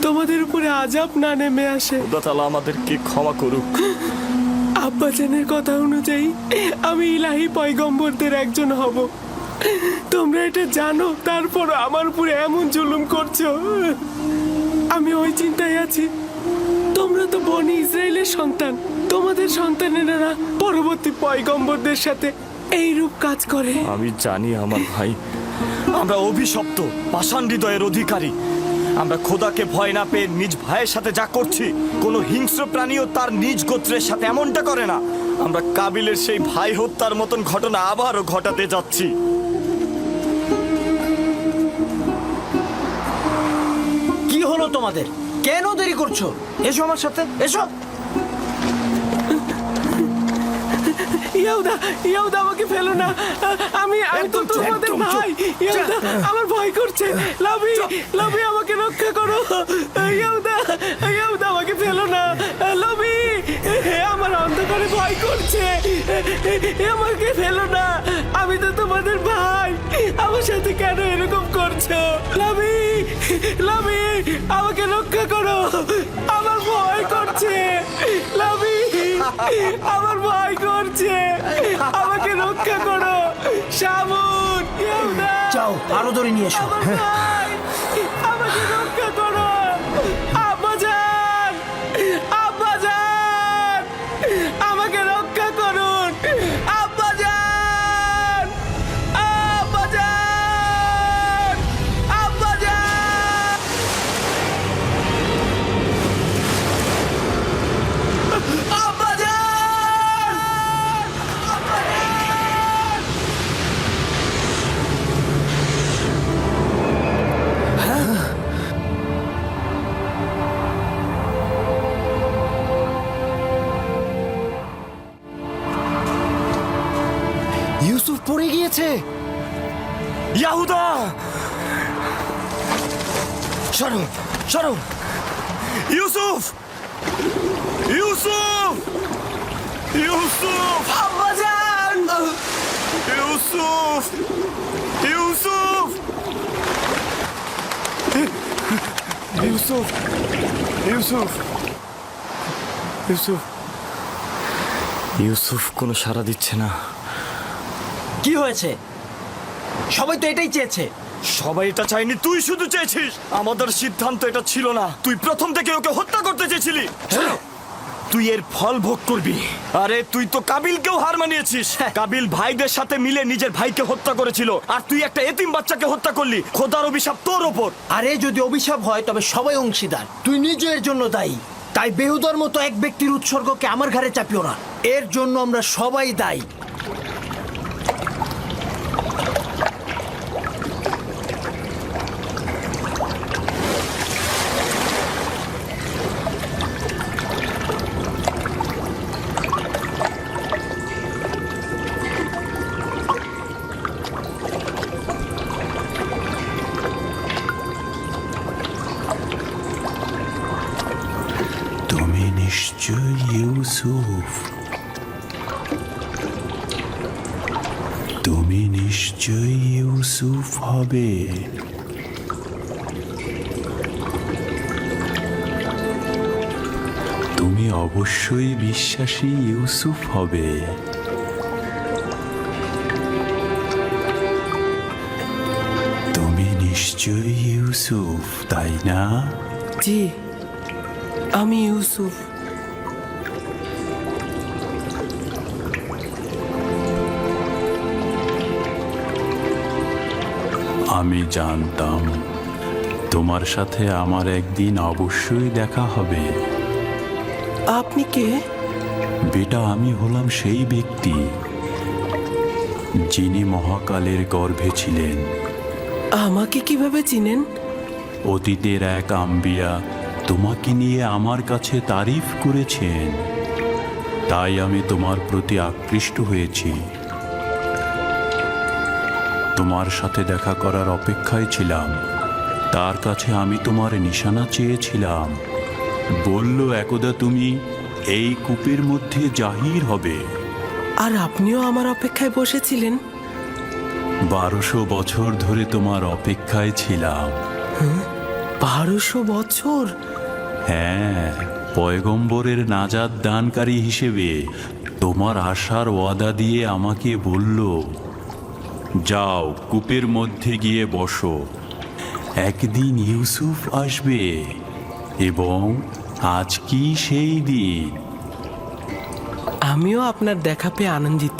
তোমাদের উপরে আযাব না নেমে আসে। খোদা তাআলা আমাদেরকে ক্ষমা করুক। আব্বাজানের কথা অনুযায়ী আমি ইলাহি পয়গম্বরদের একজন হব। তোমরা এটা জানো, তারপর আমার উপরে এমন জুলুম করছো। আমি ওই চিন্তায় আছি, তোমরা তো বনি ইসরায়েলের সন্তান, তোমাদের সন্তানেরা পরবর্তী পয়গম্বরদের সাথে এইরূপ কাজ করে। আমি জানি আমার ভাই, আমরা অভিশপ্ত পাষাণ হৃদয়ের অধিকারী। আমরা খোদাকে ভয় না পেয়ে নিজ ভাইয়ের সাথে যা করছি, কোনো হিংস্র প্রাণীও তার নিজ গোত্রের সাথে এমনটা করে না। আমরা কাবিলের সেই ভাই হত্যার মতন ঘটনা আবারও ঘটাতে যাচ্ছি। কি হলো তোমাদের? কেন দেরি করছো? এসো আমার সাথে, এসো। ইয়াহুদা আমাকে ফেলো না, আমি তো তোমাদের ভাই। ইয়াহুদা আমার ভয় করছে। লাভি আমাকে রক্ষা করো। ইয়াহুদা আমাকে ফেলো না। লাভি আমার অন্ধকারে ভয় করছে, আমাকে ফেলো না। আমি তো তোমাদের ভাই, আমার সাথে কেন এরকম করছো? লাভি আমাকে রক্ষা করো, আমার ভয় করছে। লাভি আমার ভয় করছে, আমাকে রক্ষা করো। শামুন, ইয়াহুদা যাও, আরো ধরে নিয়ে এসো। আমার ভাই, আমাকে রক্ষা করো। আব্বাজান, আমাকে রক্ষা করুন। আব্বাজান, ইউসুফ পড়ে গিয়েছে। ইয়াহুদা, সরো সরো। ইউসুফ, ইউসুফ, ইউসুফ, আব্বাজান! ইউসুফ, ইউসুফ, ইউসুফ, ইউসুফ, ইউসুফ, ইউসুফ কোনো সাড়া দিচ্ছে না। কি হয়েছে? সবাই তো এটাই চেয়েছে। সবাই এটা চাইনি, তুই শুধু চেয়েছিস। আমাদের সিদ্ধান্ত এটা ছিল না। তুই প্রথম থেকে ওকে হত্যা করতে চেয়েছিলি। তুই এর ফল ভোগ করবি। আরে তুই তো কাবিলকেও হার মানিয়েছিস। কাবিল ভাইদের সাথে মিলে নিজের ভাইকে হত্যা করেছিল, আর তুই একটা এতিম বাচ্চাকে হত্যা করলি। খোদার অভিশাপ তোর ওপর। আরে যদি অভিশাপ হয় তবে সবাই অংশীদার, তুই নিজের জন্য দায়ী। তাই বেহুদার মতো এক ব্যক্তির উৎসর্গকে আমার ঘাড়ে চাপিও না। এর জন্য আমরা সবাই দায়ী। তুমি নিশ্চয় ইউসুফ, তুমি নিশ্চয় ইউসুফ হবে। তুমি অবশ্যই বিশ্বাসী ইউসুফ হবে। তুমি নিশ্চয় ইউসুফ, তাই না? জি, আমি ইউসুফ। আমি জানতাম তোমার সাথে আমার একদিন অবশ্যই দেখা হবে। আপনি কে? বেটা, আমি হলাম সেই ব্যক্তি যিনি মহাকালের গর্ভে ছিলেন। আমাকে কিভাবে চিনেন? অতীতের এক আম্বিয়া তোমাকে নিয়ে আমার কাছে তারিফ করেছেন, তাই আমি তোমার প্রতি আকৃষ্ট হয়েছি। তোমার সাথে দেখা করার অপেক্ষায় ছিলাম। তার কাছে আমি তোমার নিশানা চেয়েছিলাম। বলল, একদা তুমি এই কূপের মধ্যে জাহির হবে। আর আপনিও আমার অপেক্ষায় বসেছিলেন? 1200 বছর ধরে তোমার অপেক্ষায় ছিলাম। 1200 বছর? হ্যাঁ, পয়গম্বরের নাজাত দানকারী হিসেবে তোমার আশার ওয়াদা দিয়ে আমাকে বলল, যাও কূপের মধ্যে গিয়ে বসো, একদিন ইউসুফ আসবে এবং আজ কি সেই দিন। আমিও আপনার দেখা পেয়ে আনন্দিত।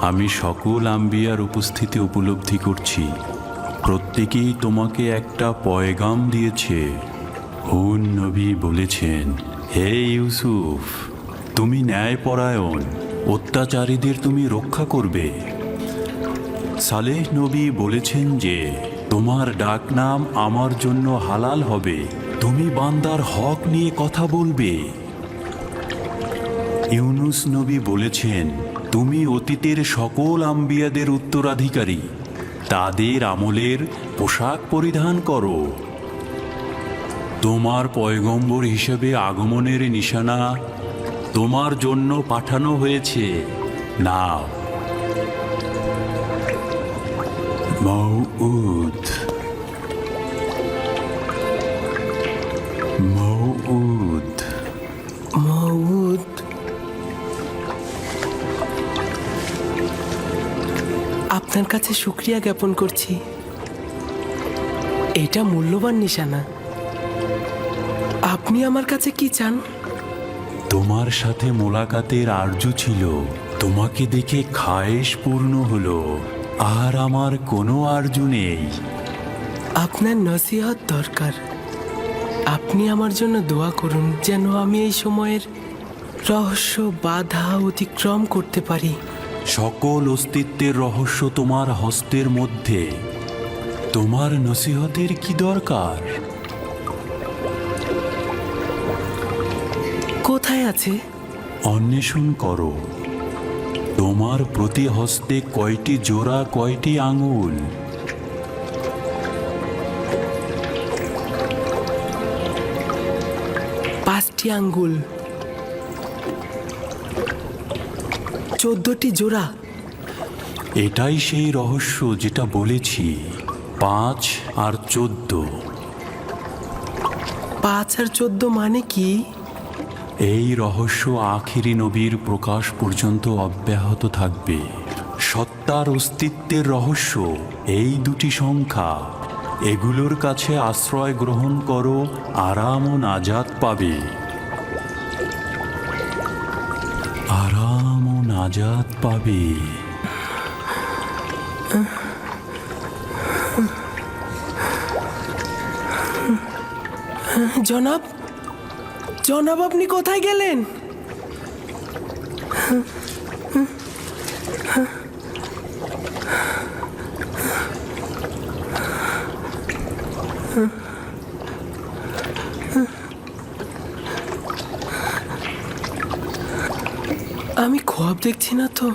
আমি সকল আম্বিয়ার উপস্থিতি উপলব্ধি করছি, প্রত্যেকেই তোমাকে একটা পয়গাম দিয়েছে। হুন নবী বলেছেন, হে ইউসুফ, তুমি ন্যায়পরায়ণ, অত্যাচারীদের তুমি রক্ষা করবে। সালেহ নবী বলেছেন যে তোমার ডাকনাম আমার জন্য হালাল হবে, তুমি বান্দার হক নিয়ে কথা বলবে। ইউনুস নবী বলেছেন, তুমি অতীতের সকল আম্বিয়াদের উত্তরাধিকারী, তাদের আমলের পোশাক পরিধান করো। তোমার পয়গম্বর হিসেবে আগমনের নিশানা তোমার জন্য পাঠানো হয়েছে, নাও। মউউদ, মউউদ। মউদ, আপনার কাছে শুকরিয়া জ্ঞাপন করছি। এটা মূল্যবান নিশানা। আপনি আমার কাছে কি চান? তোমার সাথে মোলাকাতের আরজু ছিল, তোমাকে দেখে খায়েশ পূর্ণ হলো, আর আমার কোনো আরজু নেই। আপনার নসিহত দরকার। আপনি আমার জন্য দোয়া করুন যেন আমি এই সময়ের রহস্য বাধা অতিক্রম করতে পারি। সকল অস্তিত্বের রহস্য তোমার হস্তের মধ্যে, তোমার নসিহতের কি দরকার? কোথায় আছে? অন্বেষণ করো। তোমার প্রতি হস্তে কয়টি জোড়া, কয়টি আঙুল? পাঁচটি আঙ্গুল, 14টি জোড়া। এটাই সেই রহস্য যেটা বলেছি, 5 আর 14। 5 আর 14 মানে কি? এই রহস্য আখিরি নবীর প্রকাশ পর্যন্ত অব্যাহত থাকবে। সত্তার অস্তিত্বের রহস্য এই দুটি সংখ্যা, এগুলোর কাছে আশ্রয় গ্রহণ করো, আরাম ও নাজাত পাবে। আরাম ও নাজাত পাবে। জনাব, জনাব, আপনি কোথায় গেলেন? আমি খোয়াব দেখছি না তো।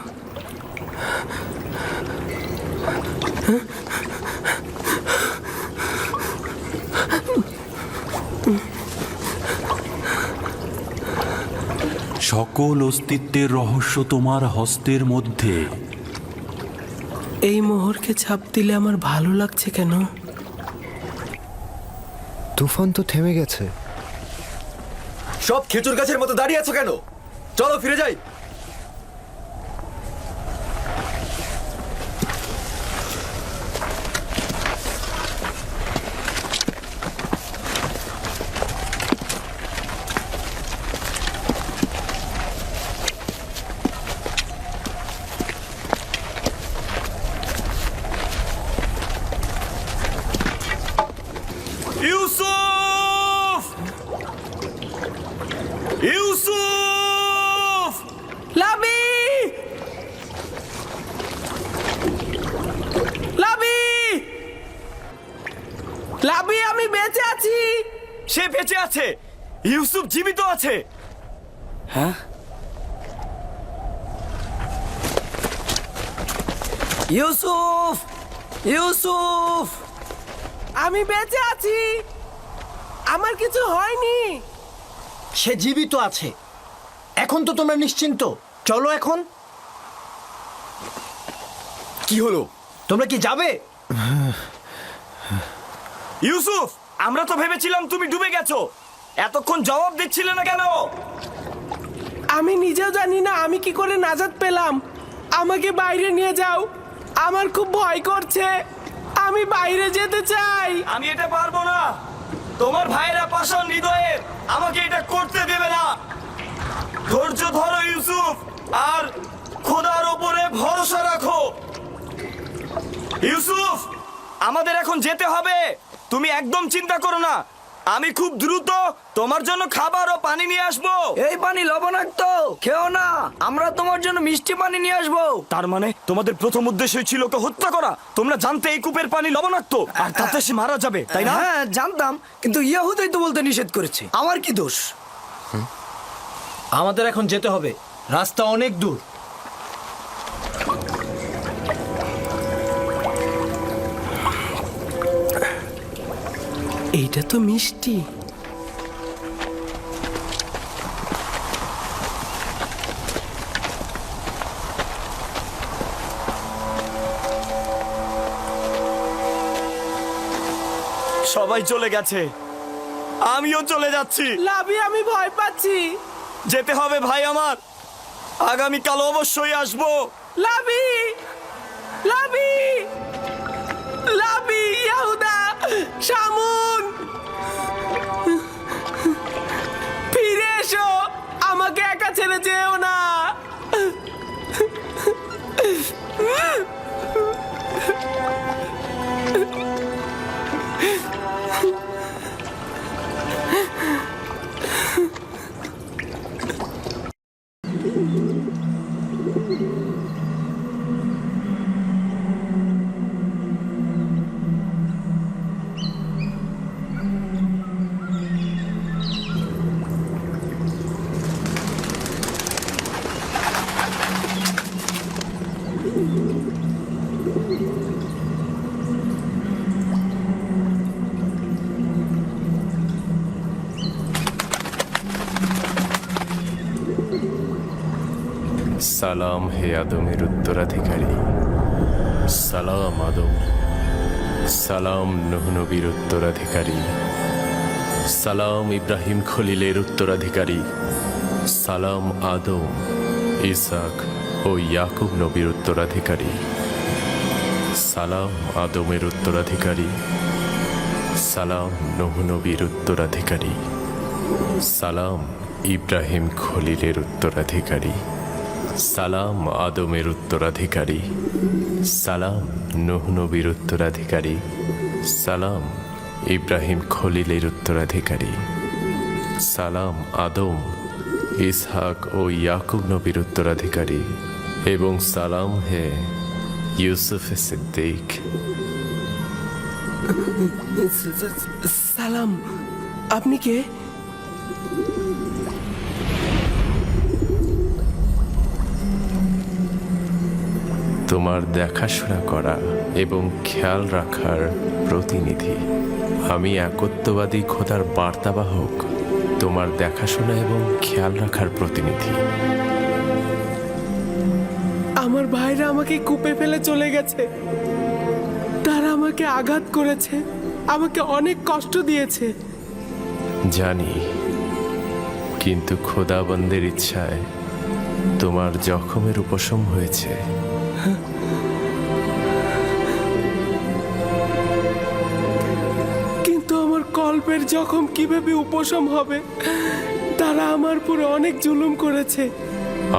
সকল অস্তিত্বের রহস্য তোমার হস্তের মধ্যে। এই মোহরকে ছাপ দিলে আমার ভালো লাগছে কেন? তুফান তো থেমে গেছে। সব খেজুর গাছের মতো দাঁড়িয়ে আছো কেন? চলো ফিরে যাই। ইউসুফ! ইউসুফ! লাবি! লাবি! লাবি, আমি বেঁচে আছি। সে বেঁচে আছে। ইউসুফ জীবিত আছে। হ্যাঁ? ইউসুফ! ইউসুফ! আমি বেঁচে আছি। আমার কিছু হয়নি। সে জীবিত আছে। এখন তো তোমরা নিশ্চিন্ত। চলো এখন। কি হলো? তোমরা কি যাবে? ইউসুফ, আমরা তো ভেবেছিলাম তুমি ডুবে গেছো। এতক্ষণ জবাব দিচ্ছিলে না কেন? আমি নিজেও জানি না আমি কি করে নাজাত পেলাম। আমাকে বাইরে নিয়ে যাও, আমার খুব ভয় করছে। আমি বাইরে যেতে চাই। আমি এটা পারবো না। তোমার ভাইরা পাষাণ হৃদয়ের, আমাকে এটা করতে দেবে না। ধৈর্য ধরো ইউসুফ, আর খোদার ওপরে ভরসা রাখো। ইউসুফ, আমাদের এখন যেতে হবে। তুমি একদম চিন্তা করো না, আমি খুব দ্রুত তোমার জন্য খাবার ও পানি নিয়ে আসবো। এই পানি লবণাক্ত, খেও না। আমরা তোমার জন্য মিষ্টি পানি নিয়ে আসবো। তার মানে তোমাদের প্রথম উদ্দেশ্য ছিল ওকে হত্যা করা। তোমরা জানতে এই কূপের পানি লবণাক্ত, আর তাতে সে মারা যাবে, তাই না? হ্যাঁ জানতাম, কিন্তু ইয়াহুদাই তো বলতে নিষেধ করেছে। আমার কি দোষ? আমাদের এখন যেতে হবে, রাস্তা অনেক দূর। এইটা তো মিষ্টি। সবাই চলে গেছে, আমিও চলে যাচ্ছি। লাভি, আমি ভয় পাচ্ছি। যেতে হবে ভাই আমার, আগামীকাল অবশ্যই আসবো। লাভি, লাভি, লাভি, ইয়াহুদা, শামুন, ফিরে এসো। আমাকে একা ছেড়ে যেও না। সালাম হে আদমের উত্তরাধিকারী, সালাম আদম, সালাম নূহ নবীর উত্তরাধিকারী, সালাম ইব্রাহিম খলিলের উত্তরাধিকারী, সালাম আদম, ইসাক ও ইয়াকুব নবীর উত্তরাধিকারী, সালাম আদমের উত্তরাধিকারী, সালাম নূহ নবীর উত্তরাধিকারী, সালাম ইব্রাহিম খলিলের উত্তরাধিকারী, সালাম আদমের উত্তরাধিকারী, সালাম নূহ নবীর উত্তরাধিকারী, সালাম ইব্রাহিম খলিলের উত্তরাধিকারী, সালাম আদম, ইসহাক ও ইয়াকুব নবীর উত্তরাধিকারী, এবং সালাম হে ইউসুফ সিদ্দিক। সালাম, আপনি কে? তোমার দেখাশোনা করা এবং খেয়াল রাখার প্রতিনিধি। আমি একত্ববাদী খোদার বার্তাবাহক, তোমার দেখাশোনা এবং খেয়াল রাখার প্রতিনিধি। আমার ভাইরা আমাকে কূপে ফেলে চলে গেছে। তারা আমাকে আঘাত করেছে, আমাকে অনেক কষ্ট দিয়েছে। জানি, কিন্তু খোদাবন্দের ইচ্ছায় তোমার জখমের উপশম হয়েছে। কিন্তু আমার কল্পের জখম কিভাবে উপশম হবে? তারা আমার পুরো অনেক জুলুম করেছে।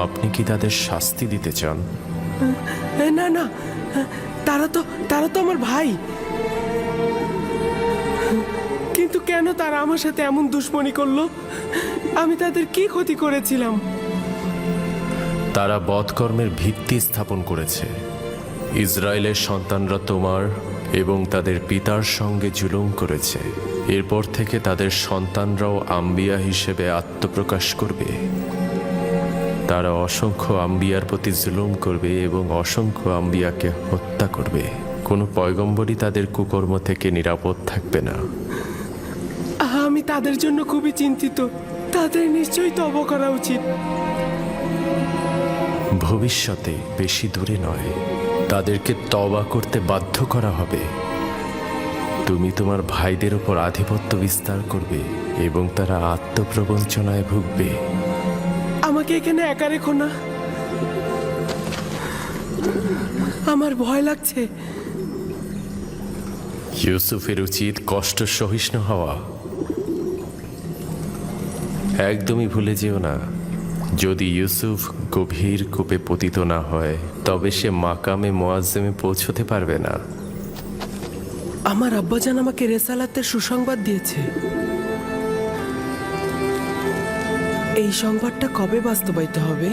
আপনি কি তাদের শাস্তি দিতে চান? না না, তারা তো আমার ভাই। কিন্তু কেন তারা আমার সাথে এমন দুশ্মনী করলো? আমি তাদের কি ক্ষতি করেছিলাম? তারা বধকর্মের ভিত্তি স্থাপন করেছে। ইসরায়েলের সন্তানরা তোমার এবং তাদের পিতার সঙ্গে জুলুম করেছে। এরপর থেকে তাদের সন্তানরাও আম্বিয়া হিসেবে আত্মপ্রকাশ করবে। তারা অসংখ্য আম্বিয়ার প্রতি জুলুম করবে এবং অসংখ্য আম্বিয়াকে হত্যা করবে। কোনো পয়গম্বরই তাদের কুকর্ম থেকে নিরাপদ থাকবে না। আমি তাদের জন্য খুবই চিন্তিত। তাদের নিশ্চয়ই তওবা করা উচিত। ভবিষ্যতে বেশি দূরে নয়, তাদেরকে তওবা করতে বাধ্য করা হবে। তুমি তোমার ভাইদের উপর আধিপত্য বিস্তার করবে এবং তারা আত্মপ্রবঞ্চনায় ভুগবে। আমাকে এখানে একা রেখো না, আমার ভয় লাগছে। ইউসুফের উচিত কষ্ট সহিষ্ণু হওয়া। একদমই ভুলে যেও না, যদি ইউসুফ গভীর কূপে পতিত না হয় তবে সে মাকামে মুআজ্জমে পৌঁছতে পারবে না। আমার আব্বাজান আমাকে রেসালাতের সুসংবাদ দিয়েছে। এই সংবাদটা কবে বাস্তবায়িত হবে?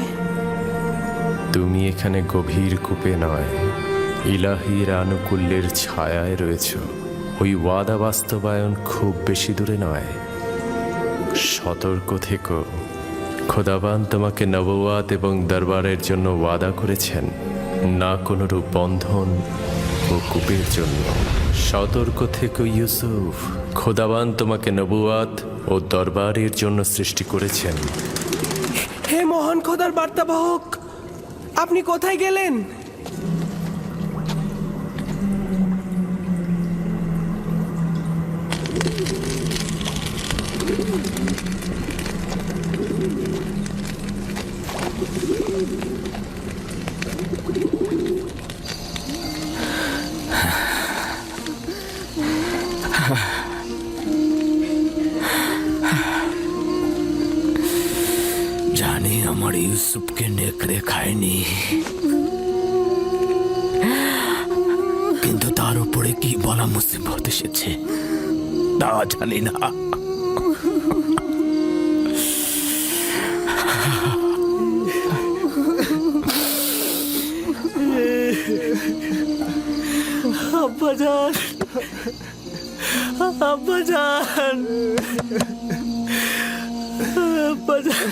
তুমি এখানে গভীর কূপে নয়, ইলাহির আনুকূল্যের ছায়ায় রয়েছ। ওই ওয়াদা বাস্তবায়ন খুব বেশি দূরে নয়। সতর্ক থেকো, খোদাবান তোমাকে নবুয়াত এবং দরবারের জন্য ওয়াদা করেছেন, না কোনরূপ বন্ধন ও কূপের জন্য। সতর্ক থেকো ইউসুফ, খোদাবান তোমাকে নবুয়াত ও দরবারের জন্য সৃষ্টি করেছেন। হে মহান খোদার বার্তাবাহক, আপনি কোথায় গেলেন? জানি আমার ইউসুফকে নেকড়ে খায়নি, কিন্তু তার উপরে কি বলা মুসিবত এসেছে তা জানি না। আব্বাজান, আব্বাজান, আব্বাজান।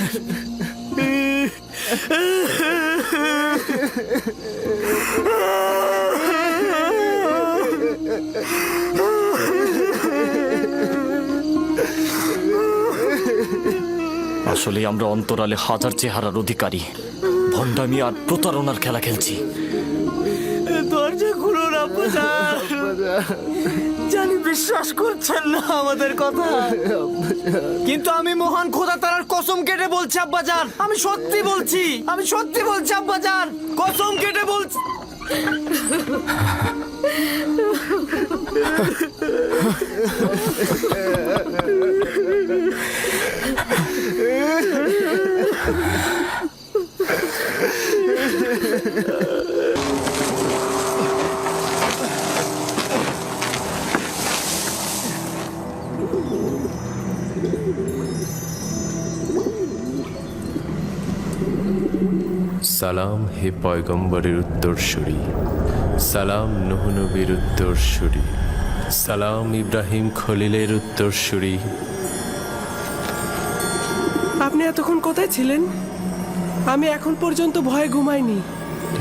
আসলে আমরা অন্তরালে হাজার চেহারার অধিকারী, ভণ্ডামি আর প্রতারণার খেলা খেলছি। দরজা খুলুন আব্বাজান, জানি বিশ্বাস করছেন না আমাদের কথা, কিন্তু আমি মহান খোদা তাআলার কসম কেটে বলছি আব্বাজান, আমি সত্যি বলছি, আমি সত্যি বলছি আব্বাজান, কসম কেটে বলছি। সালাম হে পয়গম্বরের উত্তরসূরি, সালাম নূহ নবীর উত্তরসূরি, সালাম ইব্রাহিম খলিলের উত্তরসূরি। আপনি এতক্ষণ কোথায় ছিলেন? আমি এখন পর্যন্ত ভয়ে ঘুমাইনি।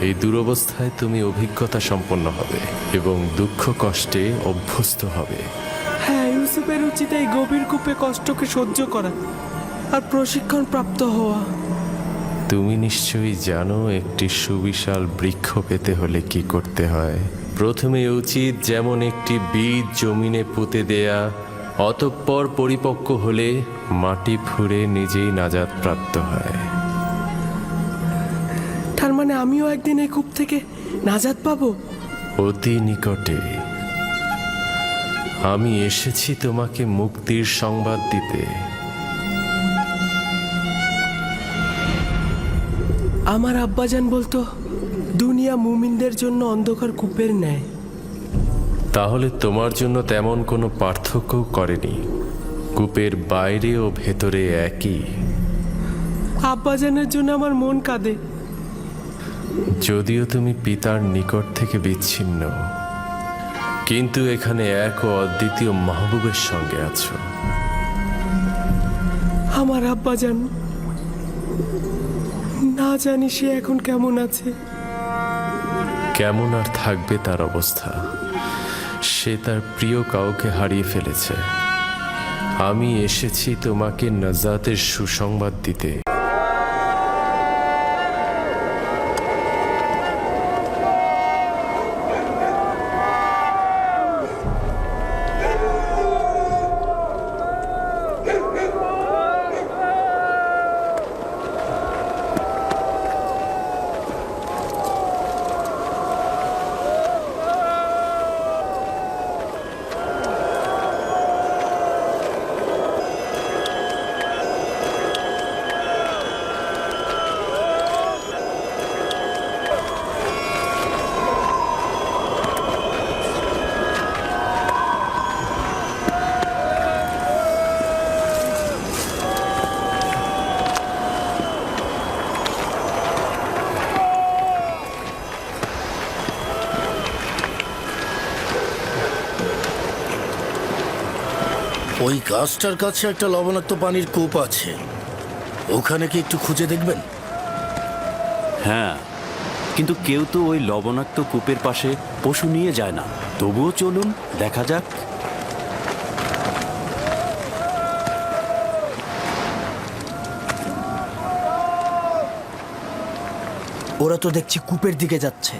এই দুরবস্থায় তুমি অভিজ্ঞতা সম্পন্ন হবে এবং দুঃখ কষ্টে অভ্যস্ত হবে। হ্যাঁ, ইউসুফের উচিত এই গভীর কূপে কষ্টকে সহ্য করা আর প্রশিক্ষণ প্রাপ্ত হওয়া। তুমি নিশ্চয়ই জানো একটি সুবিশাল বৃক্ষ পেতে হলে কি করতে হয়। প্রথমে উচিত যেমন একটি বীজ জমিনে পুঁতে দেয়া, অতঃপর পরিপক্ক হলে মাটি ফুঁড়ে নিজেই নাজাত প্রাপ্ত হয়। তার মানে আমিও একদিন এই কূপ থেকে নাজাত পাবো? অতি নিকটে। আমি এসেছি তোমাকে মুক্তির সংবাদ দিতে। আমার আব্বাজান বলতো দুনিয়া মুমিনদের জন্য অন্ধকার কূপের ন্যায়। তাহলে তোমার জন্য তেমন কোনো পার্থক্য করেনি। কূপের বাইরে ও ভেতরে একই। আব্বাজানের জন্য আমার মন কাঁদে। যদিও তুমি পিতার নিকট থেকে বিচ্ছিন্ন, কিন্তু এখানে এক ও অদ্বিতীয় মাহবুবের সঙ্গে আছো। আমার আব্বাজান, না জানি সে এখন কেমন আছে। কেমন আর থাকবে তার অবস্থা? সে তার প্রিয় কাউকে হারিয়ে ফেলেছে। আমি এসেছি তোমাকে নাজাতের সুসংবাদ দিতে। ওই গাছটার কাছে একটা লবণাক্ত পানির কূপ আছে, ওখানে কি একটু খুঁজে দেখবেন? হ্যাঁ, কিন্তু কেউ তো ওই লবণাক্ত কূপের পাশে পশু নিয়ে যায় না। তবুও চলুন, দেখা যাক। ওরা তো দেখছি কূপের দিকে যাচ্ছে।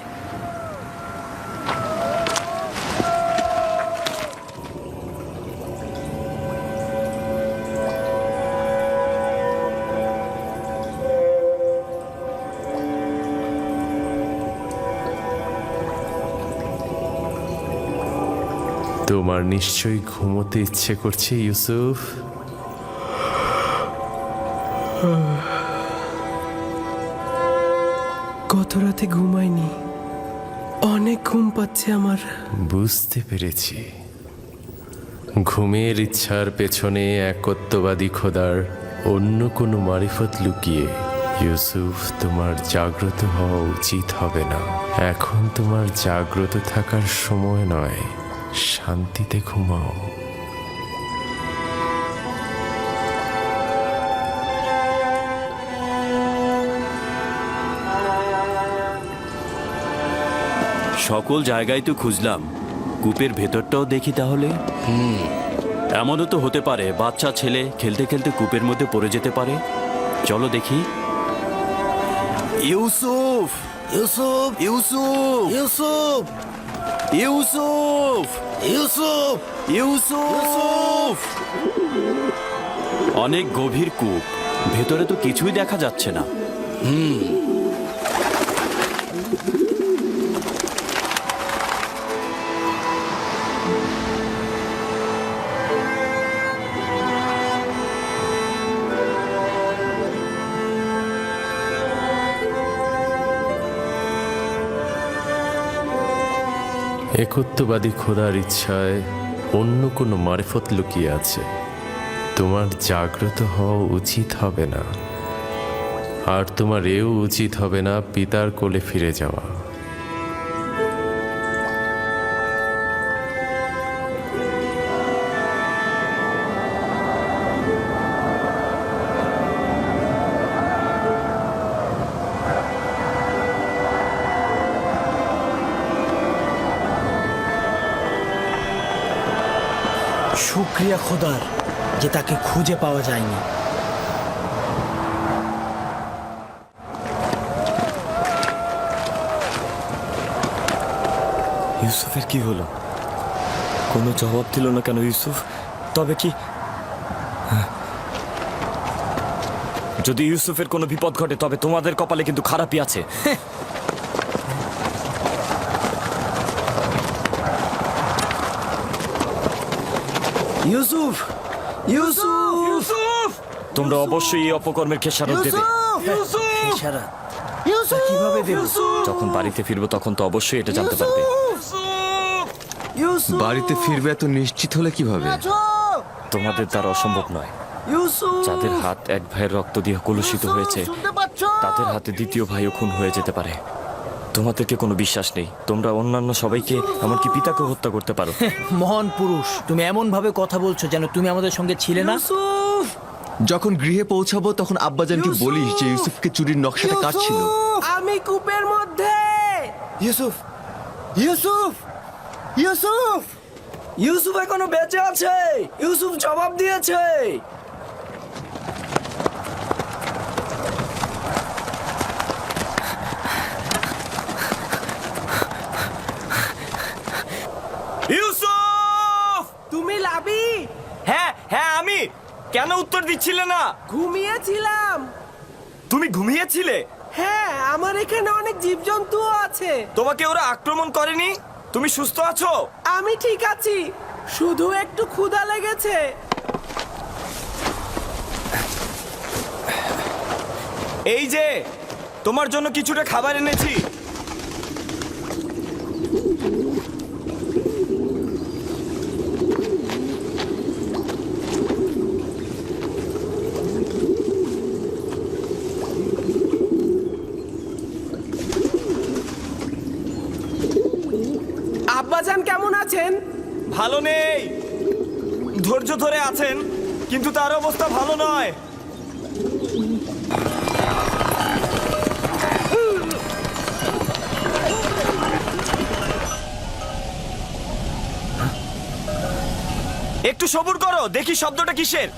তোমার নিশ্চয়ই ঘুমোতে ইচ্ছে করছে ইউসুফ। গত রাতে ঘুমাইনি, অনেক ঘুম পাচ্ছে আমার। বুঝতে পেরেছি, ঘুমের ইচ্ছার পেছনে একত্ববাদী খোদার অন্য কোনো মারিফত লুকিয়ে। ইউসুফ, তোমার জাগ্রত হওয়া উচিত হবে না। এখন তোমার জাগ্রত থাকার সময় নয়, শান্তিতে ঘুমাও। সকল জায়গায় তো খুঁজলাম, কূপের ভেতরটাও দেখি তাহলে। এমনও তো হতে পারে বাচ্চা ছেলে খেলতে খেলতে কূপের মধ্যে পড়ে যেতে পারে। চলো দেখি। ইউসুফ, ইউসুফ, ইউসুফ, ইউসুফ, ইউসুফ, ইউসুফ, ইউসুফ! অনেক গভীর কূপ, ভেতরে তো কিছুই দেখা যাচ্ছে না। একত্ববাদী খোদার ইচ্ছায় অন্য কোনো মারিফত লুকিয়ে আছে। তোমার জাগ্রত হওয়া উচিত হবে না, আর তোমার এও উচিত হবে না পিতার কোলে ফিরে যাওয়া। শুক্রিয়া খোদার যে তাকে খুঁজে পাওয়া যায়নি। ইউসুফের কি হলো? কোনো জবাব দিল না কেন ইউসুফ? তবে কি যদি ইউসুফের কোনো বিপদ ঘটে তবে তোমাদের কপালে কিন্তু খারাপই আছে। ইউসুফ, ইউসুফ, ইউসুফ! তোমরা অবশ্যই এই অপকর্মের খেসারত দেবে। ইশারা কিভাবে দেব? যখন বাড়িতে ফিরবো তখন তো অবশ্যই এটা জানতে পারবে। বাড়িতে ফিরবে এত নিশ্চিত হলে কিভাবে? তোমাদের দ্বারা অসম্ভব নয়। যাদের হাত এক ভাইয়ের রক্ত দিয়ে কলুষিত হয়েছে তাদের হাতে দ্বিতীয় ভাইও খুন হয়ে যেতে পারে। তোমাদেরকে কোনো বিশ্বাস নেই। তোমরা অন্যান্য সবাইকে এমনকি পিতাকে হত্যা করতে পারো। মহান পুরুষ, তুমি এমন ভাবে কথা বলছো যেন তুমি আমাদের সঙ্গে ছিলে না। যখন গৃহে পৌঁছাবো তখন আব্বাজানকে বলিস যে ইউসুফকে চুরির নকশাটা কার ছিল। আমি কূপের মধ্যে। ইউসুফ, ইউসুফ, ইউসুফ! ইউসুফ এখনো বেঁচে আছে। ইউসুফ জবাব দিয়েছে। ইউসুফ! তুমি লাবি? হ্যাঁ হ্যাঁ আমি। কেন উত্তর দিচ্ছিলে না? ঘুমিয়েছিলাম। তুমি ঘুমিয়েছিলে? হ্যাঁ, আমার এখানে অনেক জীবজন্তুও আছে। তোমাকে ওরা আক্রমণ করেনি? তুমি সুস্থ আছো? আমি ঠিক আছি, শুধু একটু ক্ষুধা লেগেছে। এই যে তোমার জন্য কিছুটা খাবার এনেছি। আব্বাজান কেমন আছেন? ভালো নেই, ধৈর্য ধরে আছেন, কিন্তু তার অবস্থা ভালো নয়। একটু সবুর করো, দেখি শব্দটা কিসের।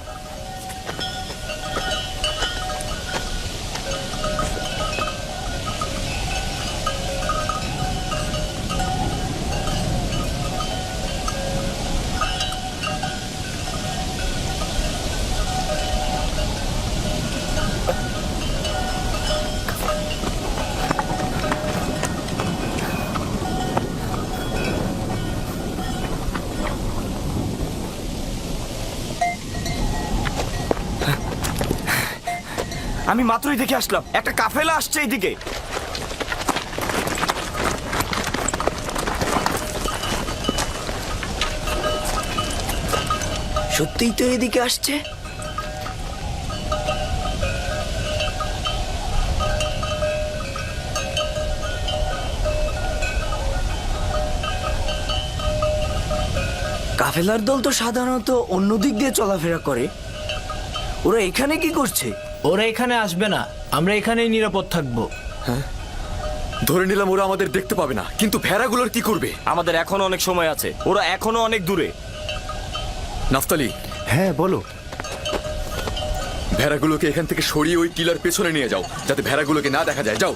আমি মাত্রই দেখে আসলাম, একটা কাফেলা আসছে এইদিকে। সত্যিই তো এদিকে আসছে। কাফেলার দল তো সাধারণত অন্য দিক দিয়ে চলাফেরা করে, ওরা এখানে কি করছে? ওরা এখানে আসবে না, আমরা এখানেই নিরাপদ থাকবো। ধরে নিলাম ওরা আমাদের দেখতে পাবে না, কিন্তু ভেড়াগুলোর কি করবে? আমাদের এখনো অনেক সময় আছে, ওরা এখনো অনেক দূরে। নাফতালি, হ্যাঁ বলো। ভেড়াগুলোকে এখান থেকে সরিয়ে ওই টিলার পেছনে নিয়ে যাও, যাতে ভেড়াগুলোকে না দেখা যায়। যাও।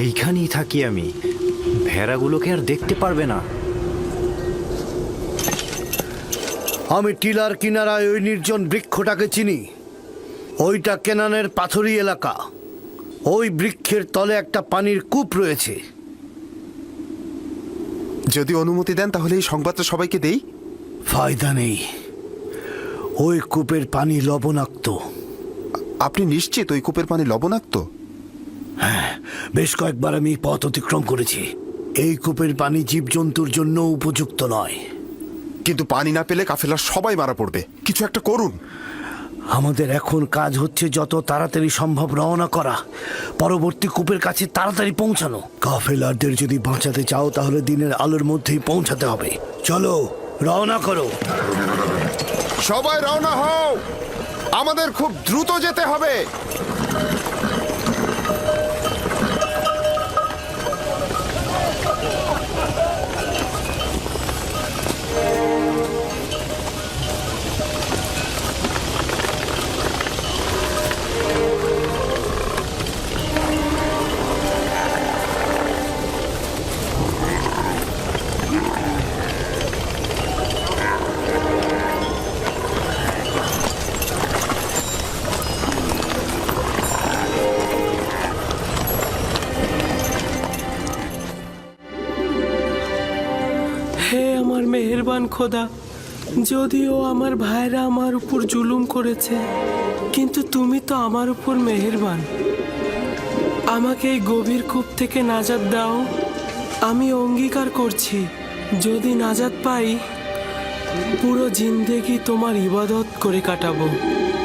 এইখানেই থাকি আমি, ভেড়াগুলোকে আর দেখতে পারবে না। আমি টিলার কিনারায় ওই নির্জন বৃক্ষটাকে চিনি। ওইটা কেনানের পাথুরি এলাকা। ওই বৃক্ষের তলে একটা পানির কূপ রয়েছে। যদি অনুমতি দেন তাহলে এই সংবাদটা সবাইকে দেই। ফায়দা নেই, ওই কূপের পানি লবণাক্ত। আপনি নিশ্চিত ওই কূপের পানি লবণাক্ত? হ্যাঁ, বেশ কয়েকবার আমি পথ অতিক্রম করেছি। এই কূপের পানি জীবজন্তুর জন্য উপযুক্ত নয়। কিন্তু পানি না পেলে কাফেলার সবাই মারা পড়বে, কিছু একটা করুন। আমাদের এখন কাজ হচ্ছে যত তাড়াতাড়ি সম্ভব রওনা করা, পরবর্তী কূপের কাছে তাড়াতাড়ি পৌঁছানো। কাফেলারদের যদি বাঁচাতে চাও তাহলে দিনের আলোর মধ্যেই পৌঁছাতে হবে। চলো, রওনা করো। সবাই রওনা হও, আমাদের খুব দ্রুত যেতে হবে। হে আমার মেহেরবান খোদা, যদিও আমার ভাইরা আমার উপর জুলুম করেছে, কিন্তু তুমি তো আমার উপর মেহেরবান। আমাকে এই গভীর কূপ থেকে নাজাত দাও। আমি অঙ্গীকার করছি, যদি নাজাত পাই পুরো জিন্দেগি তোমার ইবাদত করে কাটাবো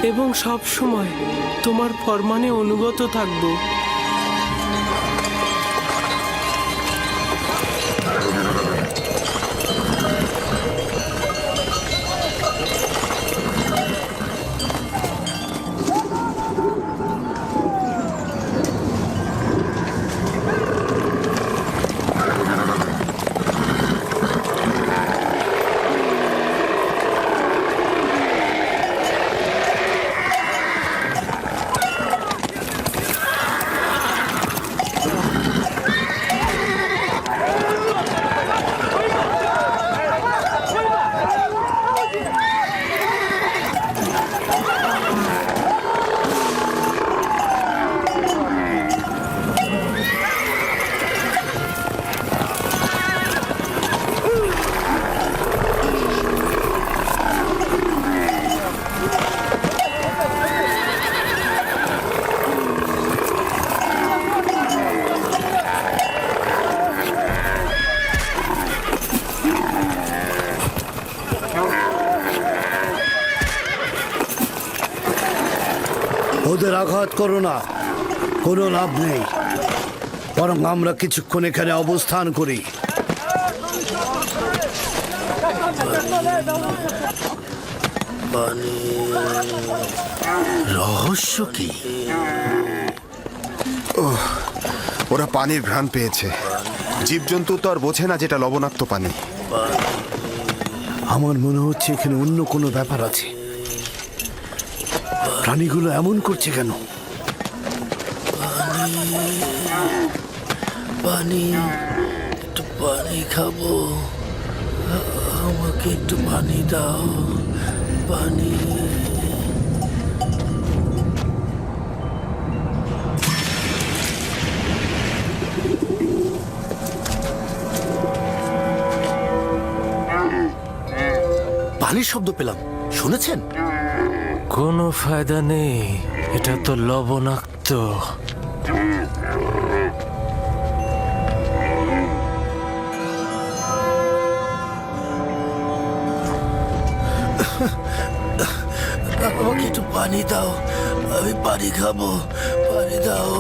এবং সব সময় তোমার ফরমানে অনুগত থাকবো। ওদের আঘাত করো না, কোনো লাভ নেই। বরং আমরা কিছুক্ষণ এখানে অবস্থান করি। রহস্য কি? ওরা পানির ঘ্রাণ পেয়েছে। জীবজন্তু তো আর বোঝে না যেটা লবণাক্ত পানি। আমার মনে হচ্ছে এখানে অন্য কোনো ব্যাপার আছে। প্রাণীগুলো এমন করছে কেন? পানি, একটু পানি খাবো, আমাকে একটু পানি দাও, পানি। পানির শব্দ পেলাম, শুনেছেন? কোনো ফায়দা নেই, এটা তো লবণাক্ত। আমাকে একটু পানি দাও, আমি পানি খাবো, পানি দাও,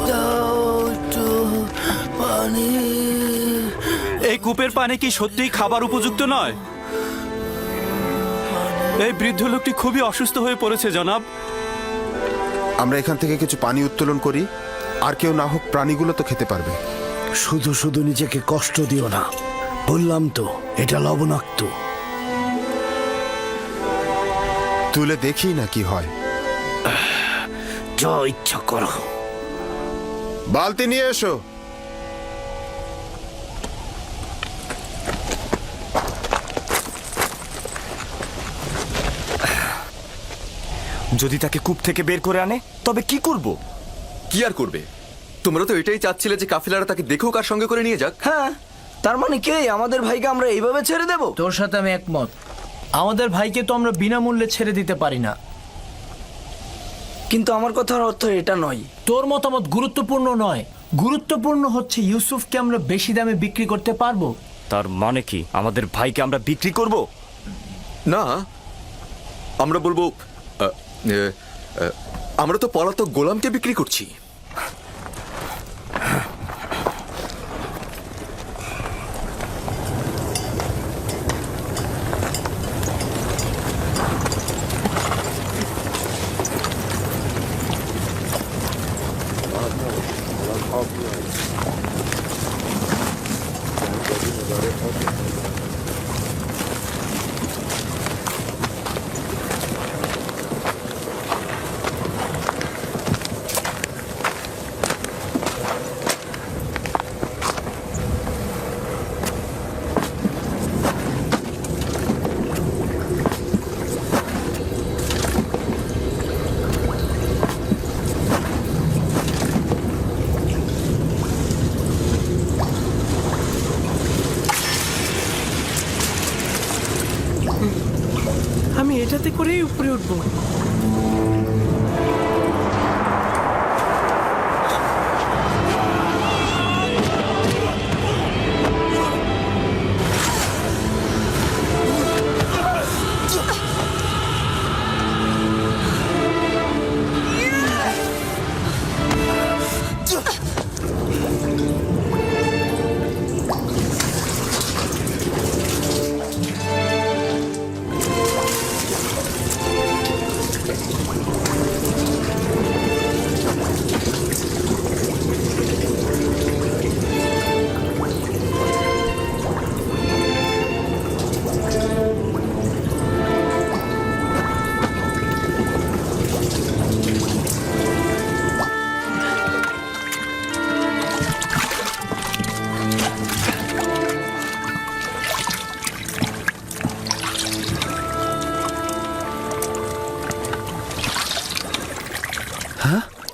দাও একটু পানি। এই কূপের পানি কি সত্যিই খাবার উপযুক্ত নয়? এই বৃদ্ধ লোকটি খুবই অসুস্থ হয়ে পড়েছে জনাব। আমরা এখান থেকে কিছু পানি উত্তোলন করি, আর কেউ না হোক প্রাণীগুলো তো খেতে পারবে। শুধু শুধু নিজেকে কষ্ট দিও না, বললাম তো এটা লবণাক্ত। তুলে দেখি না কি হয়। যা ইচ্ছা করো। বালতি নিয়ে এসো। যদি তাকে কূপ থেকে বের করে আনে তবে কি করব? কি আর করবে? তোমরা তো এটাই চাচ্ছিলে যে কাফিলারা তাকে দেখুক আর সঙ্গে করে নিয়ে যাক। হ্যাঁ, তার মানে কি আমাদের ভাইকে আমরা এইভাবে ছেড়ে দেব? তোর সাথে আমি একমত। আমাদের ভাইকে তো আমরা বিনামূল্যে ছেড়ে দিতে পারি না। কিন্তু আমার কথার অর্থ এটা নয়। তোর মতামত গুরুত্বপূর্ণ নয়, গুরুত্বপূর্ণ হচ্ছে ইউসুফকে আমরা বেশি দামে বিক্রি করতে পারবো। তার মানে কি আমাদের ভাইকে আমরা বিক্রি করব? না, আমরা বলবো আমরা তো পলাতক গোলামকে বিক্রি করছি। আমি এটাতে করেই উপরে উঠবো।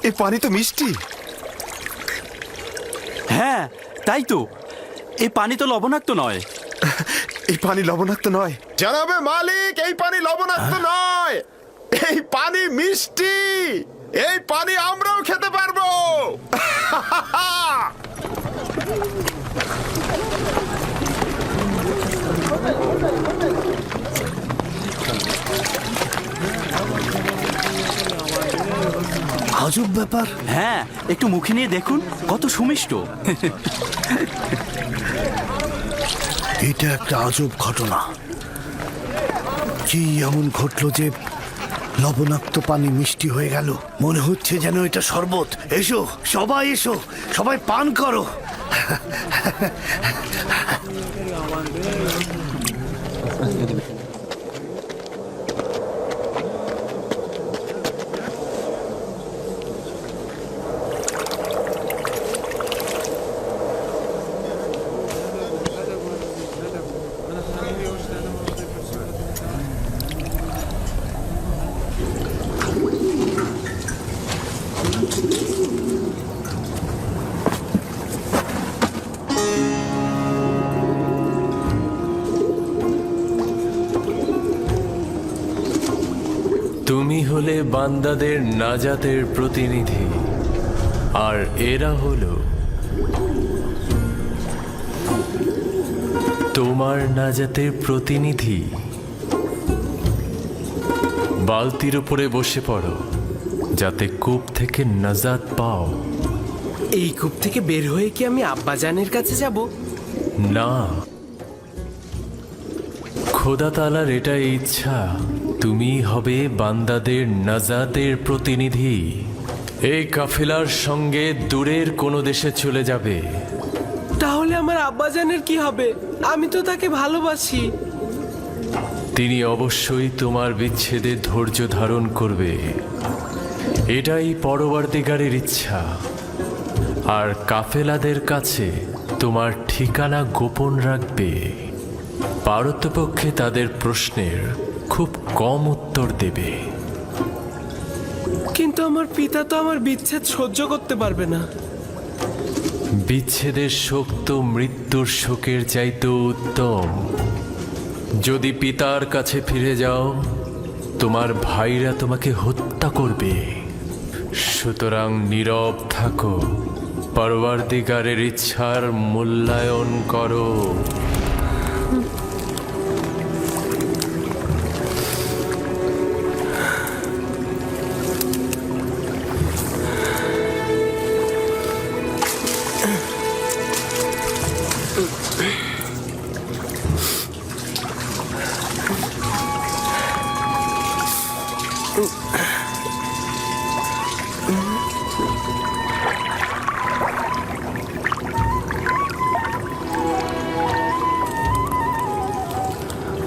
এই পানি তো মিষ্টি। হ্যাঁ, তাই তো। এই পানি তো লবণাক্ত নয়। এই পানি লবণাক্ত নয় জানাবে মালিক, এই পানি লবণাক্ত নয়, এই পানি মিষ্টি। এই পানি আমরাও খেতে পারবো। আজব ব্যাপার। হ্যাঁ, একটু মুখে নিয়ে দেখুন, কত সুমিষ্ট। এটা একটা আজব ঘটনা। কি এমন ঘটলো যে লবণাক্ত পানি মিষ্টি হয়ে গেল? মনে হচ্ছে যেন এটা শরবত। এসো সবাই, এসো সবাই পান করো। তুমি হলে বান্দাদের নাজাতের প্রতিনিধি, আর এরা হলো তোমার নাজাতের প্রতিনিধি। বালতির উপরে বসে পড়ো, যাতে কূপ থেকে নাজাত পাও। এই কূপ থেকে বের হয়ে কি আমি আব্বাজানের কাছে যাব? না, খোদা তাআলার এটাই ইচ্ছা, তুমি হবে বান্দাদের নাজাতের প্রতিনিধি। এই কাফেলার সঙ্গে দূরের কোনো দেশে চলে যাবে। তাহলে আমার আব্বাজানের কি হবে? আমি তো তাকে ভালোবাসি। তিনি অবশ্যই তোমার বিচ্ছেদে ধৈর্য ধারণ করবে, এটাই পরবর্তীকারের ইচ্ছা। আর কাফেলাদের কাছে তোমার ঠিকানা গোপন রাখবে। পারতপক্ষে তাদের প্রশ্নের খুব কম উত্তর দেবে। কিন্তু আমার পিতা তো আমার বিচ্ছেদ সহ্য করতে পারবে না। বিচ্ছেদের শোক তো মৃত্যুর শোকের চাইতেও উত্তম। যদি পিতার কাছে ফিরে যাও, তোমার ভাইরা তোমাকে হত্যা করবে। সুতরাং নীরব থাকো, পরবর্তীকারের ইচ্ছার মূল্যায়ন করো।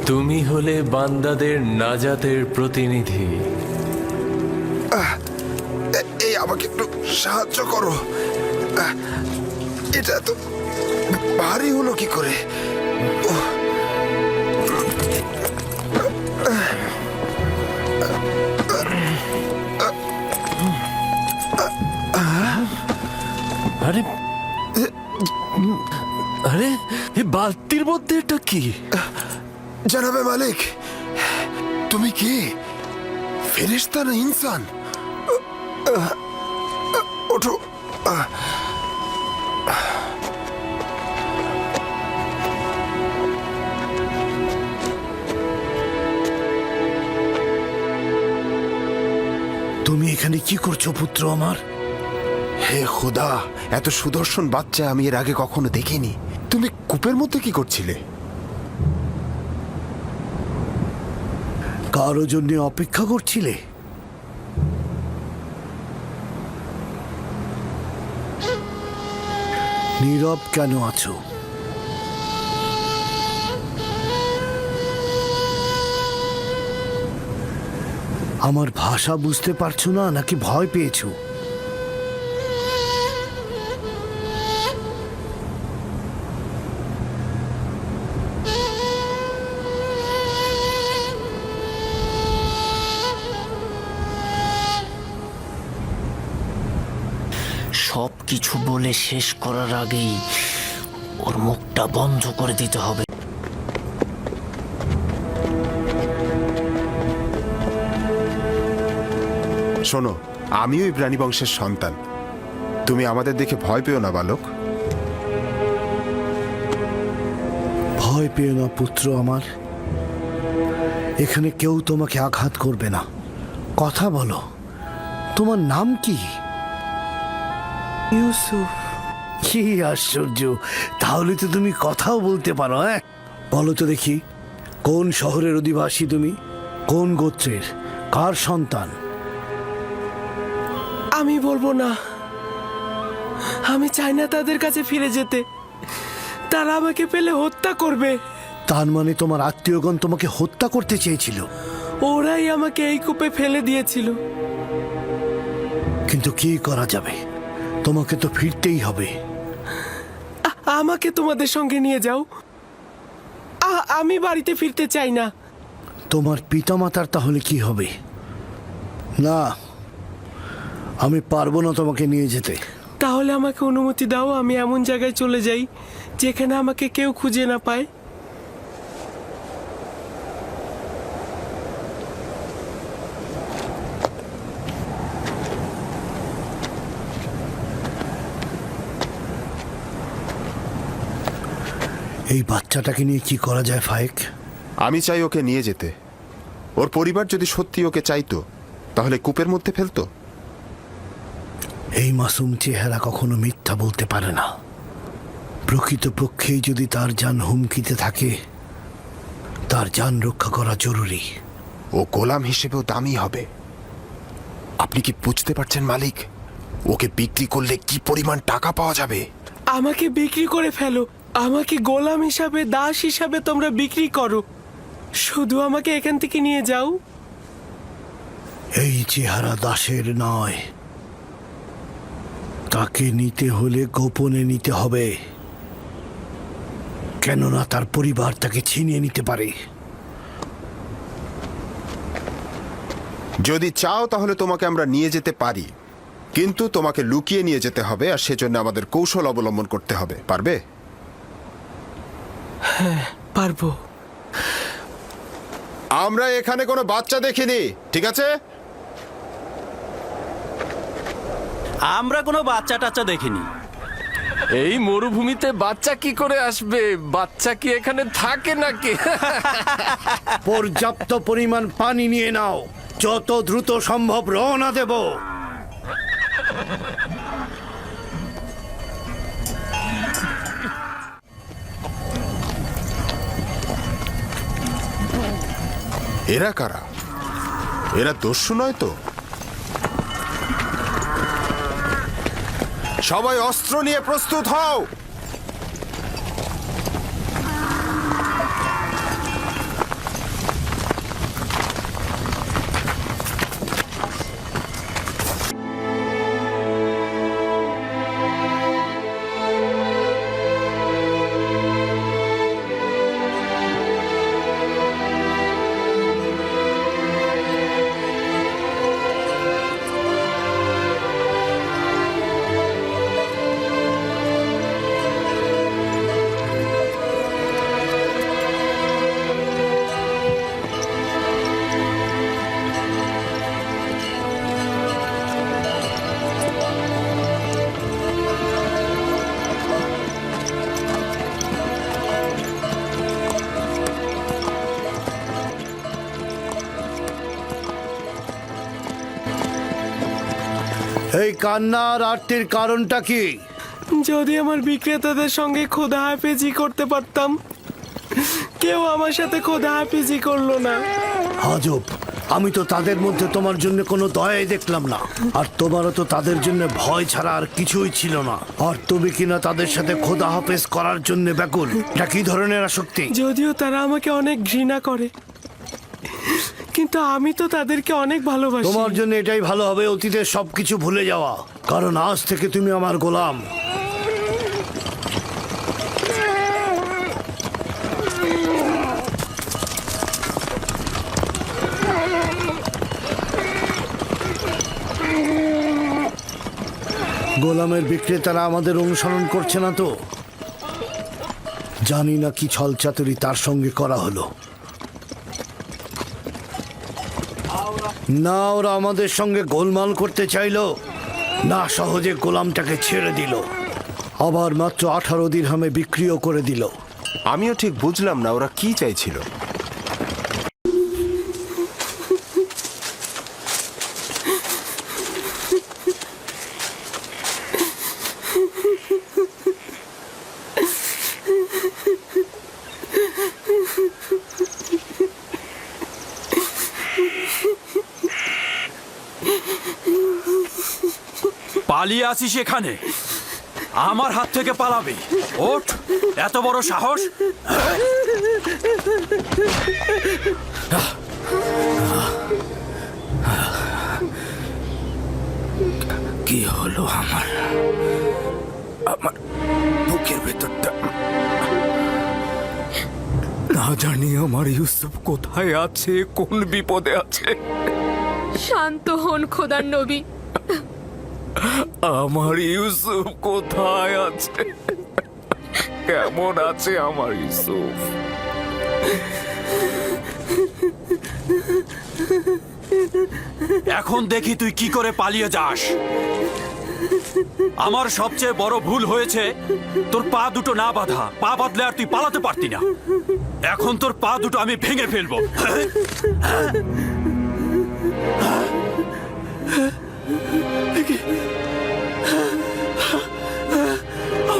তুমি হলে বান্দাদের নাজাতের প্রতিনিধি। এই আমাকে একটু সাহায্য করো। এটা তো ভারী হলো কি করে? আরে আরে, এই বালতির মধ্যে এটা কি? জানাবে মালিক, তুমি কি ফেরেশতা না ইনসান? ওঠো। তুমি এখানে কি করছো পুত্র আমার? হে খোদা, এত সুদর্শন বাচ্চা আমি এর আগে কখনো দেখিনি। তুমি কূপের মধ্যে কি করছিলে? কারো জন্য অপেক্ষা করছিলে? নীরব কেন আছো? আমার ভাষা বুঝতে পারছো না নাকি ভয় পেয়েছো? সব কিছু বলে শেষ করার আগেই ওর মুখটা বন্ধ করে দিতে হবে। শোনো, আমিও এই প্রাণী বংশের সন্তান। তুমি আমাদের দেখে ভয় পেও না বালক। ভয় পেও না পুত্র আমার। এখানে কেউ তোমাকে আঘাত করবে না। কথা বলো, তোমার নাম কি? ইউসুফ। কি আশ্চর্য, তাহলে তো তুমি কথাও বলতে পারো। হ্যাঁ, বলো তো দেখি, কোন শহরের অধিবাসী তুমি? কোন গোত্রের? কার সন্তান? আমি বলবো না। আমি চাই না তাদের কাছে ফিরে যেতে। তারা আমাকে পেলে হত্যা করবে। তার মানে তোমার আত্মীয়গণ তোমাকে হত্যা করতে চেয়েছিল? ওরাই আমাকে এই কূপে ফেলে দিয়েছিল। কিন্তু কি করা যাবে, তোমাকে তো ফিরতেই হবে। আমাকে তোমাদের সঙ্গে নিয়ে যাও। আমি বাড়িতে ফিরতে চাই না। তোমার পিতামাতার তাহলে কি হবে? না, আমি পারবো না তোমাকে নিয়ে যেতে। তাহলে আমাকে অনুমতি দাও, আমি এমন জায়গায় চলে যাই যেখানে আমাকে কেউ খুঁজে না পায়। এই বাচ্চাটাকে নিয়ে কি করা যায় ফায়েক? আমি চাই ওকে নিয়ে যেতে। ওর পরিবার যদি সত্যি ওকে চাইতো তাহলে কূপের মধ্যে ফেলতো। এই মাসুম চেহারা কখনো মিথ্যা বলতে পারে না। প্রকৃতপক্ষেই যদি তার জান হুমকিতে থাকে, তার জান রক্ষা করা জরুরি। ও গোলাম হিসেবেও দামি হবে। আপনি কি বুঝতে পারছেন মালিক? ওকে বিক্রি করলে কি পরিমাণ টাকা পাওয়া যাবে? আমাকে বিক্রি করে ফেলো। আমাকে গোলাম হিসাবে, দাস হিসাবে তোমরা বিক্রি করো। শুধু আমাকে এখান থেকে নিয়ে যাও। এই চেহারা দাসের নয়। তাকে নিতে হলে গোপনে নিতে হবে, কেননা তার পরিবার তাকে ছিনিয়ে নিতে পারে। যদি চাও তাহলে তোমাকে আমরা নিয়ে যেতে পারি, কিন্তু তোমাকে লুকিয়ে নিয়ে যেতে হবে, আর সেজন্য আমাদের কৌশল অবলম্বন করতে হবে। পারবে? পারবো। আমরা এখানে কোনো বাচ্চা দেখিনি, ঠিক আছে? আমরা কোনো বাচ্চা টাচ্চা দেখিনি। এই মরুভূমিতে বাচ্চা কি করে আসবে? বাচ্চা কি এখানে থাকে নাকি? পর্যাপ্ত পরিমাণ পানি নিয়ে নাও, যত দ্রুত সম্ভব রওনা দেব। এরা কারা? এরা দস্যু নয় তো? সবাই অস্ত্র নিয়ে প্রস্তুত হও। এই কান্নার আরতির কারণটা কি? যদি আমার বিক্রেতাদের সঙ্গে খোদা হাফেজি করতে পারতাম। কেউ আমার সাথে খোদা হাফেজি করলো না। আজব, আমি তো তাদের মধ্যে তোমার জন্য কোনো দয়াই দেখলাম না। আর তোমারও তো তাদের জন্য ভয় ছাড়া আর কিছুই ছিল না। আর তুমি কিনা তাদের সাথে খোদা হাফেজ করার জন্য ব্যাকুল। এটা কি ধরনের আসক্তি? যদিও তারা আমাকে অনেক ঘৃণা করে, কিন্তু আমি তো তাদেরকে অনেক ভালোবাসি। তোমার জন্য এটাই ভালো হবে অতীতের সবকিছু ভুলে যাওয়া, কারণ আজ থেকে তুমি আমার গোলাম। গোলামের বিক্রেতারা আমাদের অনুসরণ করছে না তো? জানি না কি ছলচাতুরি তার সঙ্গে করা হলো। না ওরা আমাদের সঙ্গে গোলমাল করতে চাইলো, না সহজে গোলামটাকে ছেড়ে দিল, আবার মাত্র 18 দিরহামে বিক্রিও করে দিল। আমিও ঠিক বুঝলাম না ওরা কি চাইছিল। পালিয়ে আসিস এখানে, আমার হাত থেকে পালাবি? ওঠ, এত বড় সাহস! কি হলো আমার আমার বুকের ভেতরটা, না জানি আমার ইউসুফ কোথায় আছে, কোন বিপদে আছে। শান্ত হন খোদার নবী। আমার ইউসুফ কোথায় আছে, কেমন আছে আমার ইউসুফ? এখন দেখি তুই কি করে পালিয়ে যাস। আমার সবচেয়ে বড় ভুল হয়েছে তোর পা দুটো না বাঁধা। পা বাঁধলে আর তুই পালাতে পারতি না। এখন তোর পা দুটো আমি ভেঙে ফেলবো।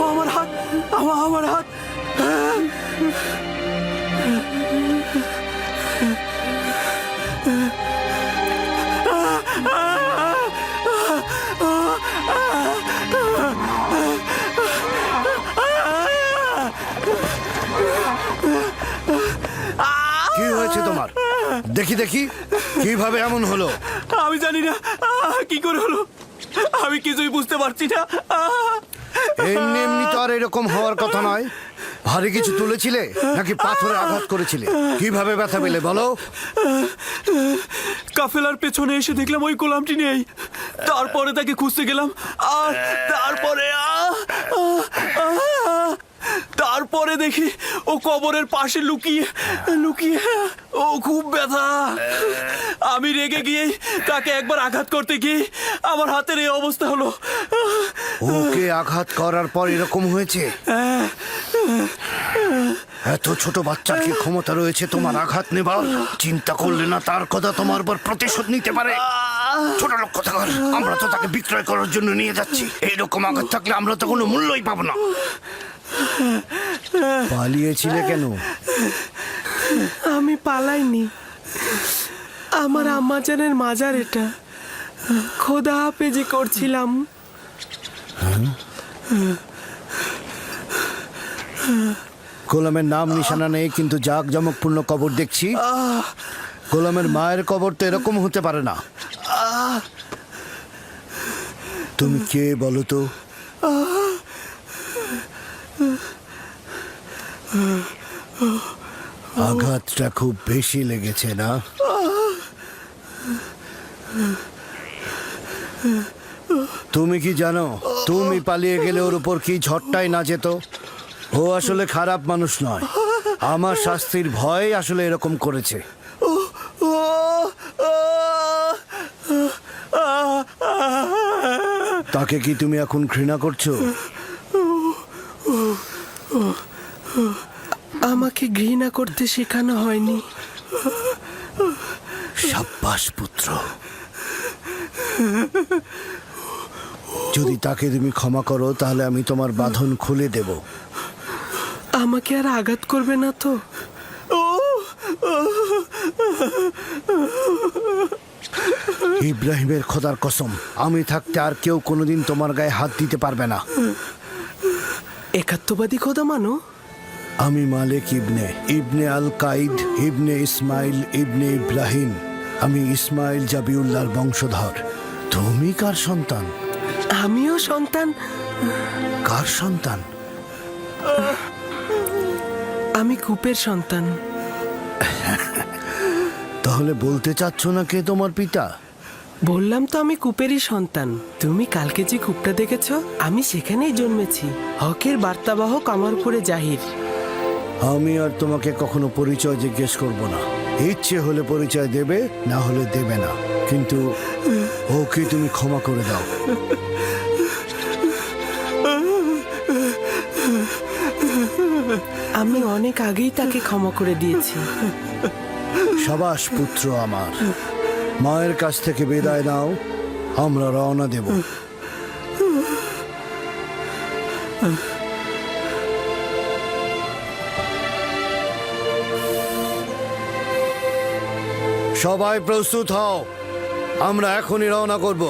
আমার হাত, আমার হাত। কি হয়েছে তোমার? দেখি দেখি কিভাবে এমন হলো। আমি জানি না কি করে হলো, আমি কিছুই বুঝতে পারছি না। এমনি এমনি তো আর এরকম হওয়ার কথা নয়। ভারী কিছু তুলেছিলে নাকি পাথরে আঘাত করেছিলে? কিভাবে ব্যথা পেলে বলো? কাফেলার পেছনে এসে দেখলাম ওই গোলামটি নেই। তারপরে তাকে খুঁজতে গেলাম, আর তারপরে দেখি ও কবরের পাশে লুকিয়ে লুকিয়ে। ও খুব ব্যথা। আমি রেগে গিয়ে তাকে একবার আঘাত করতে গিয়ে আমার হাতের এই অবস্থা হলো। ওকে আঘাত করার পর এরকম হয়েছে? এত ছোট বাচ্চার কি ক্ষমতা রয়েছে তোমার আঘাত নেবার? চিন্তা করলে না তার কথা তোমার উপর প্রতিশোধ নিতে পারে? ছোট লোক কথা কর, আমরা তো তাকে বিক্রয় করার জন্য নিয়ে যাচ্ছি। এইরকম আঘাত থাকলে আমরা তো কোনো মূল্যই পাবো না। পালিয়েছিলে কেন? আমি পালাইনি, আমার আম্মাজানের মাজার এটা। খোদা হাফেজি করছিলাম। গোলামের নাম নিশানা নেই, কিন্তু জাঁকজমকপূর্ণ কবর দেখছি। গোলামের মায়ের কবর তো এরকম হতে পারে না। তুমি কে বলো তো? আঘাতটা খুব বেশি লেগেছে না? তুমি কি জানো তুমি পালিয়ে গেলে ওর উপর কি ঝড়টাই না যেত? ও আসলে খারাপ মানুষ নয়, আমার শাস্তির ভয় আসলে এরকম করেছে। তাকে কি তুমি এখন ঘৃণা করছো? আমাকে ঘৃণা করতে শেখানো হয়নি। সাব্বাস পুত্র। যদি তাকে তুমি ক্ষমা করো তাহলে আমি তোমার বাঁধন খুলে দেব। আমাকে আর আঘাত করবে না তো? ইব্রাহিমের খোদার কসম, আমি থাকতে আর কেউ কোনোদিন তোমার গায়ে হাত দিতে পারবে না। একাত্মবাদী খোদা মানো? আমি মালিক ইবনে ইবনে আল কাইদ ইবনে ইসমাইল ইবনে ইব্রাহিম। আমি ইসমাইল জাবিউল্লাহর বংশধর। তুমি কার সন্তান? আমিও সন্তান। কার সন্তান? আমি কূপের সন্তান। তাহলে বলতে চাচ্ছ না কে তোমার পিতা? বললাম তো আমি কূপেরই সন্তান। তুমি কালকে যে কূপটা দেখেছো, আমি সেখানেই জন্মেছি। হকের বার্তাবাহক আমার উপরে জাহির। আমি আর তোমাকে কখনো পরিচয় জিজ্ঞেস করব না। ইচ্ছে হলে পরিচয় দেবে, না হলে দেবে না, কিন্তু ওকে তুমি ক্ষমা করে দাও। আমি অনেক আগেই তাকে ক্ষমা করে দিয়েছি। সাবাস পুত্র আমার। মায়ের কাছ থেকে বিদায় নাও, আমরা রওনা দেব। সবাই প্রস্তুত হও, আমরা এখনই রওনা করব।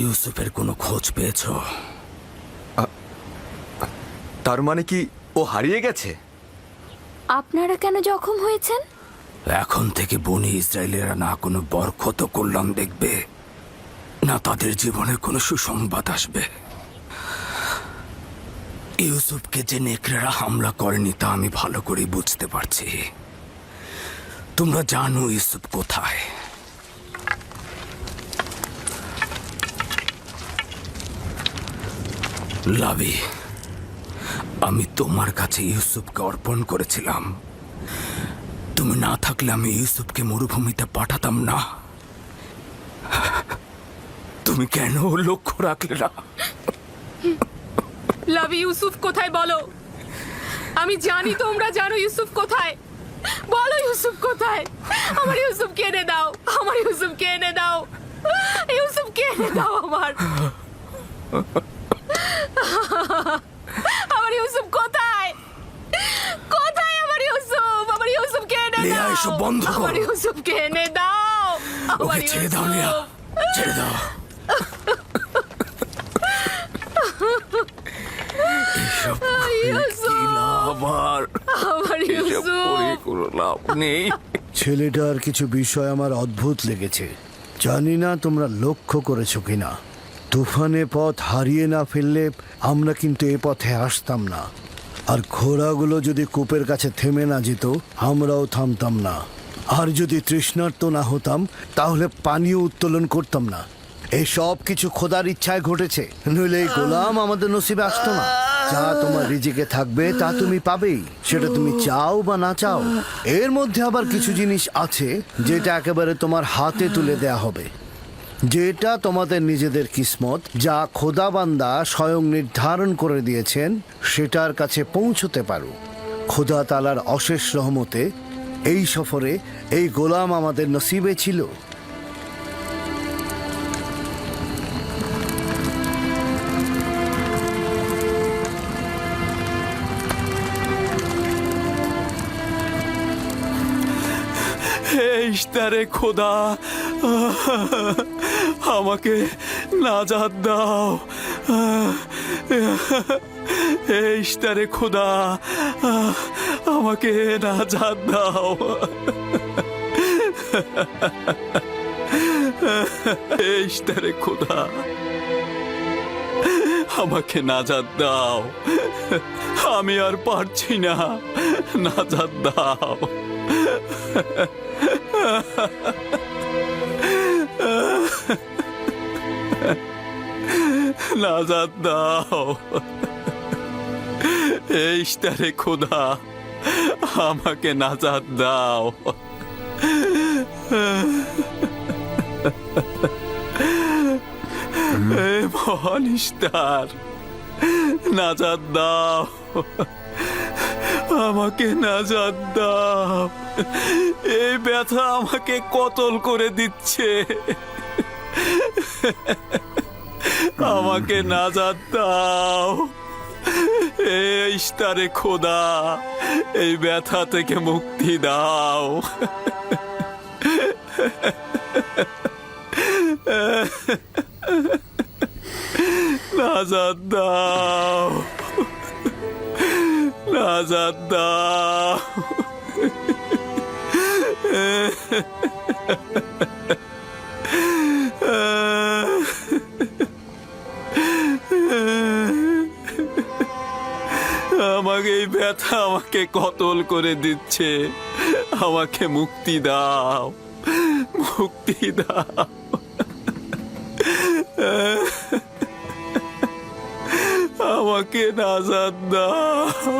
ইউসুফের কোনো খোঁজ পেয়েছো? তার মানে কি ও হারিয়ে গেছে? আপনারা কেন জখম হয়েছেন? এখন থেকে বনি ইসরায়েলেরা না কোনো বরকত কল্যাণ দেখবে, না তাদের জীবনে কোনো সুসংবাদ আসবে। ইউসুফকে যে নেকড়েরা হামলা করেনি তা আমি ভালো করে বুঝতে পারছি। তোমরা জানো ইউসুফ কোথায়। লাবি, আমি তোমার কাছে ইউসুফকে অর্পণ করেছিলাম। তুমি না থাকলে আমি ইউসুফকে মরুভূমিতে পাঠাতাম না। তুমি কেন ওর লক্ষ্য রাখলে না? লাভি, ইউসুফ কোথায় বলো? আমি জানি তোমরা জানো ইউসুফ কোথায়। বলো ইউসুফ কোথায়? আমার ইউসুফকে এনে দাও, আমার ইউসুফকে এনে দাও, ইউসুফকে এনে দাও আমার। আমার ইউসুফ কোথায়? কোথায় আমার ইউসুফ? আমার ইউসুফকে এনে লিয়া, দাও, এসব বন্ধ করো। আমার ইউসুফকে এনে দাও, আমার ওকে ছেড়ে দাও লিয়া, ইউসুফ। ছেড়ে দাও। এসব ইউসুফ, কি লাভ আর? আমার ইউসুফ। কোনো লাভ নেই। ছেলেটার কিছু বিষয় আমার অদ্ভুত লেগেছে। জানি না তোমরা লক্ষ্য করেছো কিনা। তুফানে পথ হারিয়ে না ফেললে আমরা কিন্তু এ পথে আসতাম না। আর ঘোড়াগুলো যদি কূপের কাছে থেমে না যেত, আমরাও থামতাম না। আর যদি তৃষ্ণার্ত না হতাম, তাহলে পানীয় উত্তোলন করতাম না। এই সব কিছু খোদার ইচ্ছায় ঘটেছে, নইলে এই গোলাম আমাদের নসিবে আসতো না। যা তোমার রিজিকে থাকবে তা তুমি পাবেই, সেটা তুমি চাও বা না চাও। এর মধ্যে আবার কিছু জিনিস আছে যেটা একেবারে তোমার হাতে তুলে দেয়া হবে, যেটা তোমাদের নিজেদের কিসমত, যা খোদাবান্দা স্বয়ং নির্ধারণ করে দিয়েছেন সেটার কাছে পৌঁছতে পারো। খোদা তাআলার অশেষ রহমতে এই সফরে এই গোলাম আমাদের নসিবে ছিল। ইশতারে খোদা, আমাকে নাজাত দাও। ইশতারে খোদা, আমাকে নাজাত দাও। ইশতারে খোদা, আমাকে নাজাত দাও। আমি আর পারছি না, নাজাত দাও। নাজাত দাও। ইশতারে খোদা, আমাকে নাজাত দাও। মহান ইশতার, নাজাত দাও, আমাকে নাজাত দাও। এই ব্যথা আমাকে কতল করে দিচ্ছে। আমাকে নাজাত দাও। ইশতারে খোদা, এই ব্যথা থেকে মুক্তি দাও। নাজাত দাও, নাজাত দাও। আমাকে এই ব্যথা আমাকে কতল করে দিচ্ছে। আমাকে মুক্তি দাও, মুক্তি দাও। আমাকে নাজাত দাও,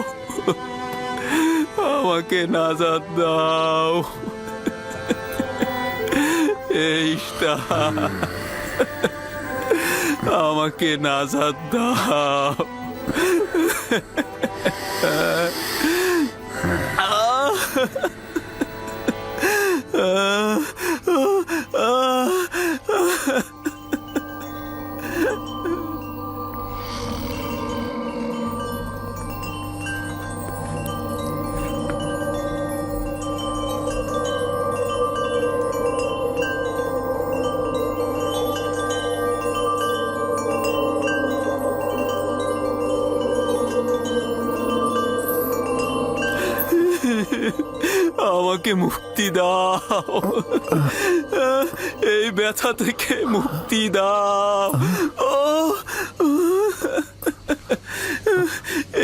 আমাকে নাজাত দাও। এইটা আমাকে নাজাত দাও। আমাকে মুক্তি দাও, এই ব্যথা থেকে মুক্তি দাও। ও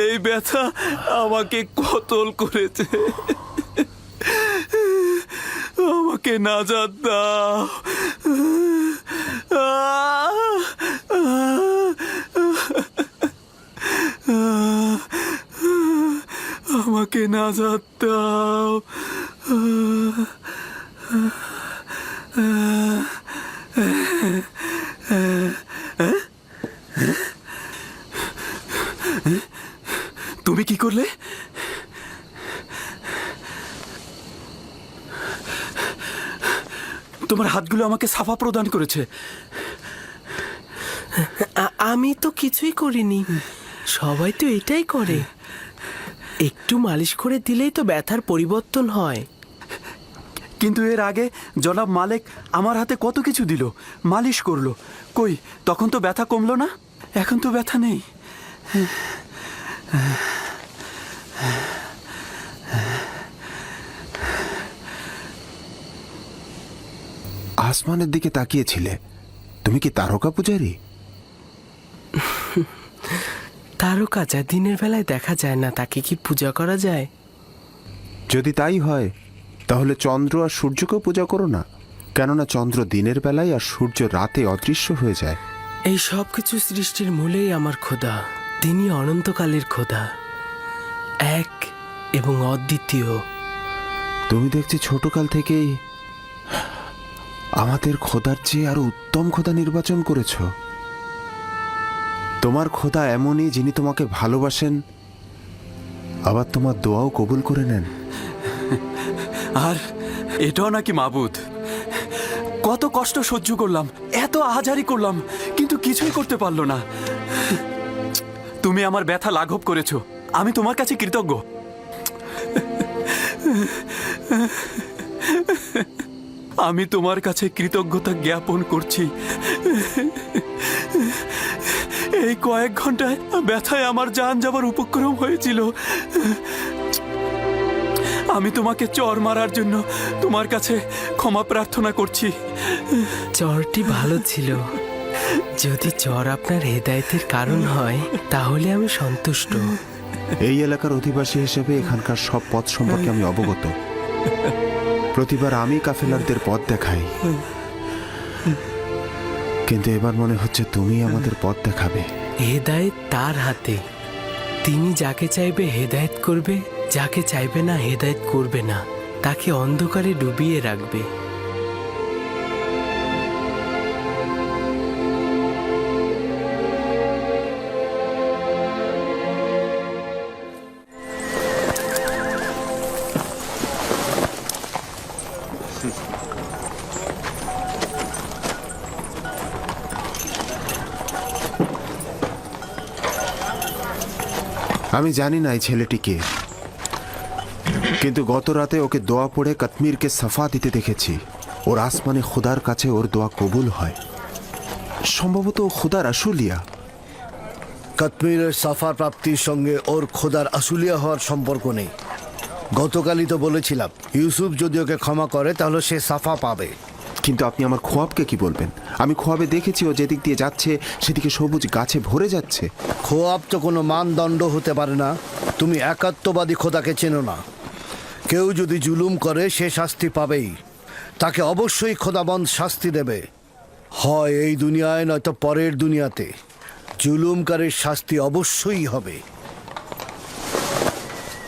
এই ব্যথা আমাকে কতল করেছে, আমাকে নাজাত দাও। আমাকে নাজাত দাও। তুমি কি করলে? তোমার হাতগুলো আমাকে সাফা প্রদান করেছে। আমি তো কিছুই করিনি, সবাই তো এটাই করে। একটু মালিশ করে দিলেই তো ব্যথার পরিবর্তন হয়। কিন্তু এর আগে জনাব মালিক আমার হাতে কত কিছু দিল, মালিশ করলো। কই, তখন তো ব্যথা কমলো না? এখন তো ব্যথা নেই। আসমানের দিকে তাকিয়েছিলে, তুমি কি তারকা পূজারী? তারকা যা দিনের বেলায় দেখা যায় না, তাকে কি পূজা করা যায়? যদি তাই হয় তাহলে চন্দ্র আর সূর্যকেও পূজা করো না, কেননা চন্দ্র দিনের বেলায় আর সূর্য রাতে অদৃশ্য হয়ে যায়। এই সব কিছু সৃষ্টির মূলেই আমার খোদা। তিনি অনন্তকালের খোদা, এক এবং অদ্বিতীয়। তুমি দেখছি ছোটকাল থেকেই আমাদের খোদার চেয়ে আরো উত্তম খোদা নির্বাচন করেছ। তোমার খোদা এমনই, যিনি তোমাকে ভালোবাসেন, আবার তোমার দোয়াও কবুল করে নেন। আর এটাও নাকি মাবুদ? কত কষ্ট সহ্য করলাম, এত আহাজারি করলাম, কিন্তু কিছুই করতে পারলো না। তুমি আমার ব্যথা লাঘব করেছো, আমি তোমার কাছে কৃতজ্ঞ। আমি তোমার কাছে কৃতজ্ঞতা জ্ঞাপন করছি। এই কয়েক ঘন্টায় ব্যথায় আমার জান যাবার উপক্রম হয়েছিল। আমি তোমাকে চর মারার জন্য তোমার কাছে ক্ষমা প্রার্থনা করছি। চরটি ভালো ছিল। যদি চর আপনার হেদায়েতের কারণ হয় তাহলে আমি সন্তুষ্ট। এই এলাকার অধিবাসী হিসেবে এখানকার সব পথ সম্পর্কে আমি অবগত। প্রতিবার আমি কাফেলারদের পথ দেখাই, কিন্তু এবার মনে হচ্ছে তুমি আমাদের পথ দেখাবে। হেদায়েত তার হাতে। তিনি যাকে চাইবে হেদায়েত করবে, যাকে চাইবে না হেদায়েত করবে না, তাকে অন্ধকারে ডুবিয়ে রাখবে। আমি জানি না এই ছেলেটিকে, কিন্তু গত রাতে ওকে দোয়া পড়ে কাশ্মীরকে সাফা দিতে দেখেছি। ওর আসমানে খুদার কাছে ওর দোয়া কবুল হয়। সম্ভবত ও খুদার আশুলিয়া। কাশ্মীরের সাফা প্রাপ্তির সঙ্গে ওর খোদার আশুলিয়া হওয়ার সম্পর্ক নেই। গতকালই তো বলেছিলাম, ইউসুফ যদি ওকে ক্ষমা করে তাহলে সে সাফা পাবে। কিন্তু আপনি আমার খোয়াবকে কি বলবেন? আমি খোয়াবে দেখেছি ও যেদিক দিয়ে যাচ্ছে সেদিকে সবুজ গাছে ভরে যাচ্ছে। খোয়াব তো কোনো মানদণ্ড হতে পারে না। তুমি একাত্মবাদী খোদাকে চেনো না। কেউ যদি জুলুম করে সে শাস্তি পাবেই, তাকে অবশ্যই খোদাবন্ধ শাস্তি দেবে, হয় এই দুনিয়ায় নয়তো পরের দুনিয়াতে। জুলুমকারীর শাস্তি অবশ্যই হবে।